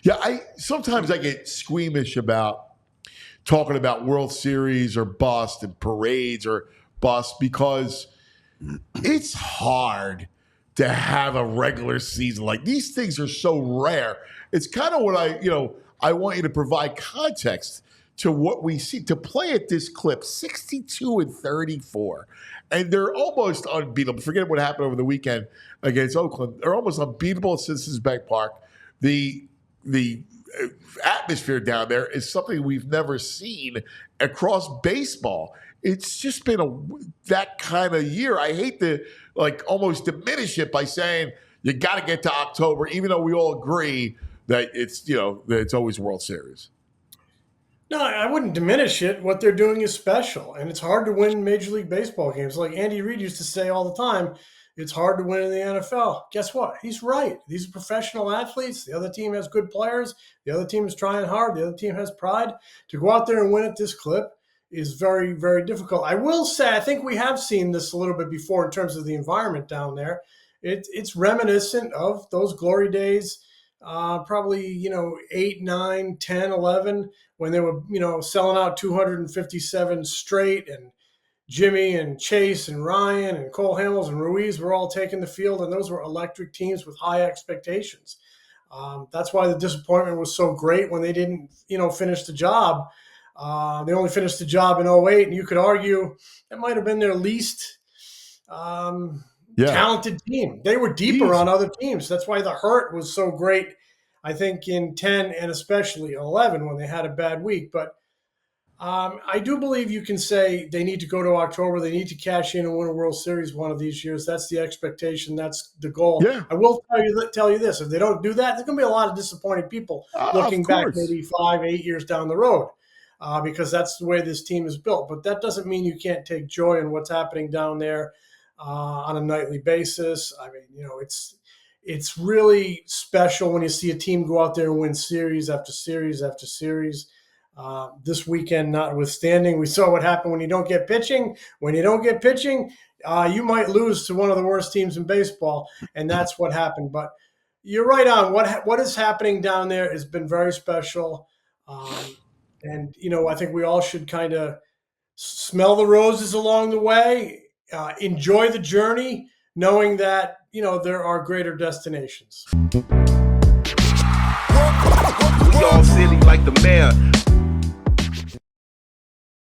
Yeah, sometimes I get squeamish about talking about World Series or bust and parades or bust because it's hard to have a regular season. Like, these things are so rare. It's kind of what I want you to provide context to what we see. To play at this clip, 62-34, and they're almost unbeatable. Forget what happened over the weekend against Oakland. They're almost unbeatable at Citizens Bank Park. The atmosphere down there is something we've never seen across baseball. It's just been that kind of year. I hate to almost diminish it by saying you got to get to October, even though we all agree that it's always World Series. No, I wouldn't diminish it. What they're doing is special, and it's hard to win Major League Baseball games. Like Andy Reid used to say all the time, it's hard to win in the NFL. Guess what? He's right. These are professional athletes. The other team has good players. The other team is trying hard. The other team has pride. To go out there and win at this clip is very, very difficult. I will say, I think we have seen this a little bit before in terms of the environment down there. It's reminiscent of those glory days, probably, 8, 9, 10, 11, when they were, selling out 257 straight, and Jimmy and Chase and Ryan and Cole Hamels and Ruiz were all taking the field, and those were electric teams with high expectations. That's why the disappointment was so great when they didn't, finish the job. They only finished the job in 2008, and you could argue that might have been their least talented team. They were deeper on other teams. That's why the hurt was so great, I think, in 10 and especially 11 when they had a bad week. But I do believe you can say they need to go to October. They need to cash in and win a World Series one of these years. That's the expectation. That's the goal. Yeah. I will tell you this. If they don't do that, there's going to be a lot of disappointed people looking back maybe 5, 8 years down the road because that's the way this team is built. But that doesn't mean you can't take joy in what's happening down there on a nightly basis. I mean, it's really special when you see a team go out there and win series after series after series. This weekend notwithstanding, we saw what happened when you don't get pitching. When you don't get pitching, you might lose to one of the worst teams in baseball, and that's what happened. But you're right on. What is happening down there has been very special. And, I think we all should kind of smell the roses along the way, enjoy the journey, knowing that, there are greater destinations. We all silly like the mayor.